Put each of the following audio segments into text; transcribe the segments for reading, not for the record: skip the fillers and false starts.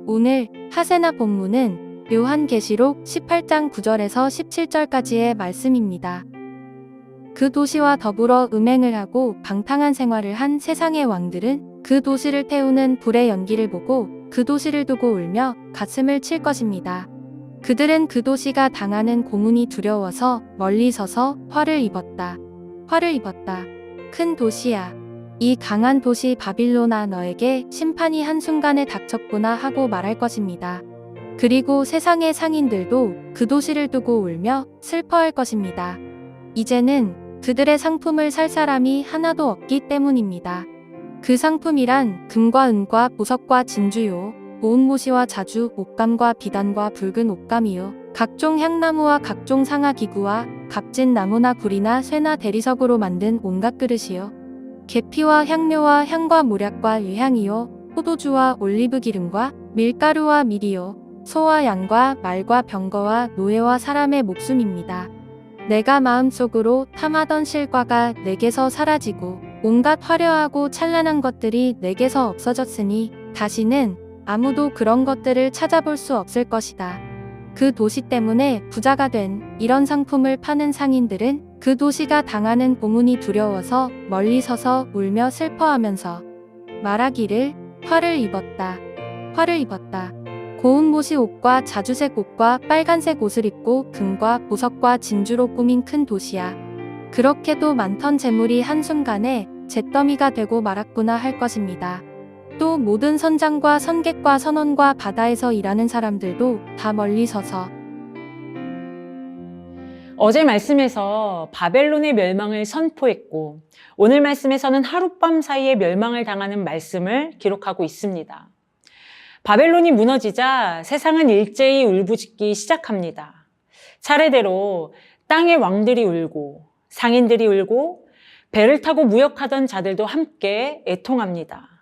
오늘 하세나 본문은 요한계시록 18장 9절에서 17절까지의 말씀입니다. 그 도시와 더불어 음행을 하고 방탕한 생활을 한 세상의 왕들은 그 도시를 태우는 불의 연기를 보고 그 도시를 두고 울며 가슴을 칠 것입니다. 그들은 그 도시가 당하는 고문이 두려워서 멀리 서서 화를 입었다. 화를 입었다. 큰 도시야. 이 강한 도시 바빌론아, 너에게 심판이 한순간에 닥쳤구나 하고 말할 것입니다. 그리고 세상의 상인들도 그 도시를 두고 울며 슬퍼할 것입니다. 이제는 그들의 상품을 살 사람이 하나도 없기 때문입니다. 그 상품이란 금과 은과 보석과 진주요, 고운 모시와 자주, 옷감과 비단과 붉은 옷감이요, 각종 향나무와 각종 상아기구와 값진 나무나 구리나 쇠나 대리석으로 만든 온갖 그릇이요, 계피와 향료와 향과 모략과 유향이요, 포도주와 올리브 기름과 밀가루와 밀이요, 소와 양과 말과 병거와 노예와 사람의 목숨입니다. 내가 마음속으로 탐하던 실과가 내게서 사라지고 온갖 화려하고 찬란한 것들이 내게서 없어졌으니 다시는 아무도 그런 것들을 찾아볼 수 없을 것이다. 그 도시 때문에 부자가 된 이런 상품을 파는 상인들은 그 도시가 당하는 고문이 두려워서 멀리 서서 울며 슬퍼하면서 말하기를 화를 입었다. 화를 입었다. 고운 모시 옷과 자주색 옷과 빨간색 옷을 입고 금과 보석과 진주로 꾸민 큰 도시야. 그렇게도 많던 재물이 한순간에 잿더미가 되고 말았구나 할 것입니다. 또 모든 선장과 선객과 선원과 바다에서 일하는 사람들도 다 멀리 서서 어제 말씀에서 바벨론의 멸망을 선포했고 오늘 말씀에서는 하룻밤 사이에 멸망을 당하는 말씀을 기록하고 있습니다. 바벨론이 무너지자 세상은 일제히 울부짖기 시작합니다. 차례대로 땅의 왕들이 울고 상인들이 울고 배를 타고 무역하던 자들도 함께 애통합니다.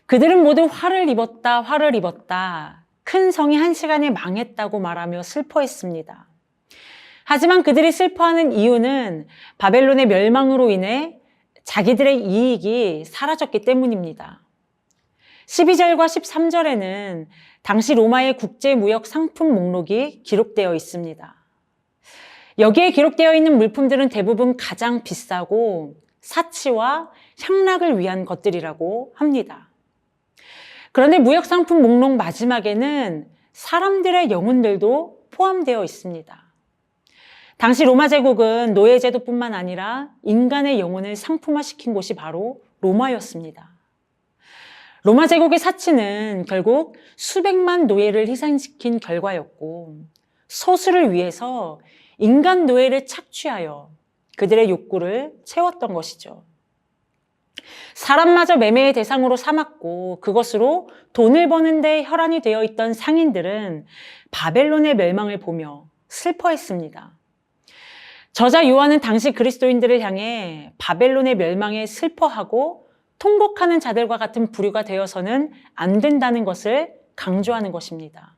그들은 모두 화를 입었다, 화를 입었다. 큰 성이 한시간에 망했다고 말하며 슬퍼했습니다. 하지만 그들이 슬퍼하는 이유는 바벨론의 멸망으로 인해 자기들의 이익이 사라졌기 때문입니다. 12절과 13절에는 당시 로마의 국제무역 상품 목록이 기록되어 있습니다. 여기에 기록되어 있는 물품들은 대부분 가장 비싸고 사치와 향락을 위한 것들이라고 합니다. 그런데 무역상품 목록 마지막에는 사람들의 영혼들도 포함되어 있습니다. 당시 로마 제국은 노예제도뿐만 아니라 인간의 영혼을 상품화시킨 곳이 바로 로마였습니다. 로마 제국의 사치는 결국 수백만 노예를 희생시킨 결과였고 소수를 위해서 인간 노예를 착취하여 그들의 욕구를 채웠던 것이죠. 사람마저 매매의 대상으로 삼았고 그것으로 돈을 버는 데 혈안이 되어 있던 상인들은 바벨론의 멸망을 보며 슬퍼했습니다. 저자 요한은 당시 그리스도인들을 향해 바벨론의 멸망에 슬퍼하고 통곡하는 자들과 같은 부류가 되어서는 안 된다는 것을 강조하는 것입니다.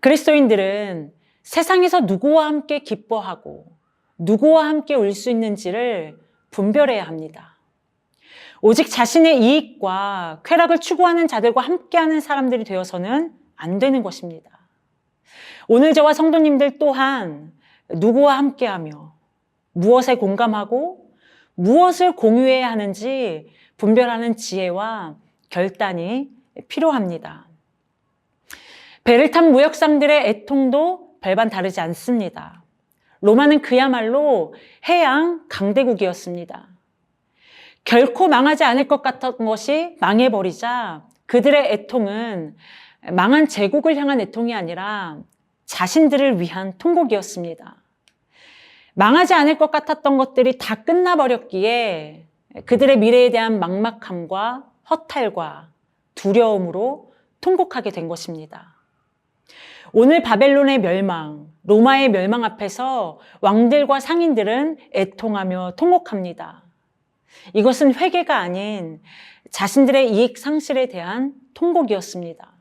그리스도인들은 세상에서 누구와 함께 기뻐하고 누구와 함께 울 수 있는지를 분별해야 합니다. 오직 자신의 이익과 쾌락을 추구하는 자들과 함께하는 사람들이 되어서는 안 되는 것입니다. 오늘 저와 성도님들 또한 누구와 함께하며 무엇에 공감하고 무엇을 공유해야 하는지 분별하는 지혜와 결단이 필요합니다. 배를 탄 무역상들의 애통도 별반 다르지 않습니다. 로마는 그야말로 해양 강대국이었습니다. 결코 망하지 않을 것 같던 것이 망해버리자 그들의 애통은 망한 제국을 향한 애통이 아니라 자신들을 위한 통곡이었습니다. 망하지 않을 것 같았던 것들이 다 끝나버렸기에 그들의 미래에 대한 막막함과 허탈과 두려움으로 통곡하게 된 것입니다. 오늘 바벨론의 멸망, 로마의 멸망 앞에서 왕들과 상인들은 애통하며 통곡합니다. 이것은 회개가 아닌 자신들의 이익 상실에 대한 통곡이었습니다.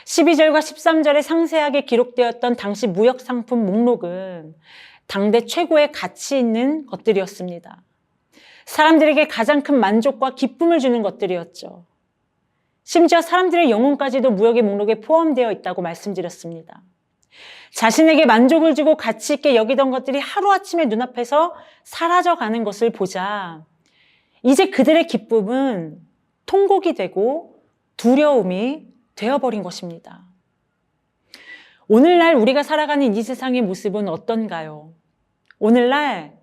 12절과 13절에 상세하게 기록되었던 당시 무역 상품 목록은 당대 최고의 가치 있는 것들이었습니다. 사람들에게 가장 큰 만족과 기쁨을 주는 것들이었죠. 심지어 사람들의 영혼까지도 무역의 목록에 포함되어 있다고 말씀드렸습니다. 자신에게 만족을 주고 가치 있게 여기던 것들이 하루아침에 눈앞에서 사라져가는 것을 보자 이제 그들의 기쁨은 통곡이 되고 두려움이 되어버린 것입니다. 오늘날 우리가 살아가는 이 세상의 모습은 어떤가요? 오늘날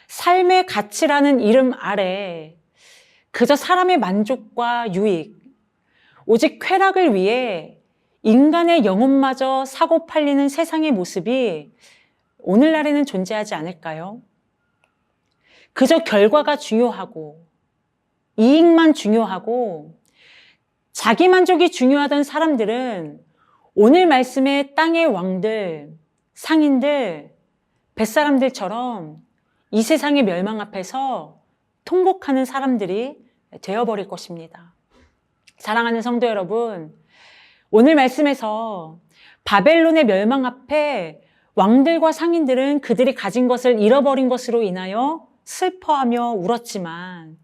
삶의 가치라는 이름 아래 그저 사람의 만족과 유익, 오직 쾌락을 위해 인간의 영혼마저 사고 팔리는 세상의 모습이 오늘날에는 존재하지 않을까요? 그저 결과가 중요하고 이익만 중요하고 자기 만족이 중요하던 사람들은 오늘 말씀의 땅의 왕들, 상인들, 뱃사람들처럼 이 세상의 멸망 앞에서 통곡하는 사람들이 되어버릴 것입니다. 사랑하는 성도 여러분, 오늘 말씀에서 바벨론의 멸망 앞에 왕들과 상인들은 그들이 가진 것을 잃어버린 것으로 인하여 슬퍼하며 울었지만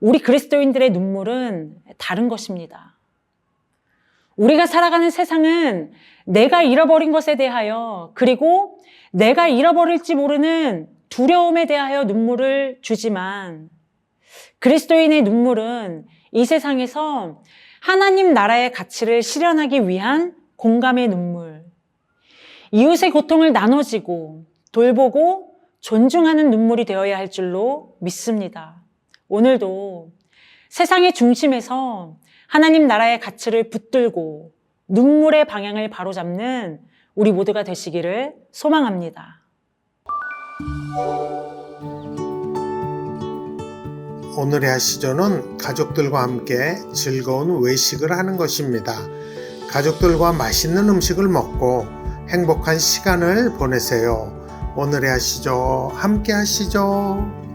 우리 그리스도인들의 눈물은 다른 것입니다. 우리가 살아가는 세상은 내가 잃어버린 것에 대하여 그리고 내가 잃어버릴지 모르는 두려움에 대하여 눈물을 주지만 그리스도인의 눈물은 이 세상에서 하나님 나라의 가치를 실현하기 위한 공감의 눈물, 이웃의 고통을 나눠지고 돌보고 존중하는 눈물이 되어야 할 줄로 믿습니다. 오늘도 세상의 중심에서 하나님 나라의 가치를 붙들고 눈물의 방향을 바로잡는 우리 모두가 되시기를 소망합니다. 오늘의 하시조는 가족들과 함께 즐거운 외식을 하는 것입니다. 가족들과 맛있는 음식을 먹고 행복한 시간을 보내세요. 오늘의 하시조 함께 하시죠.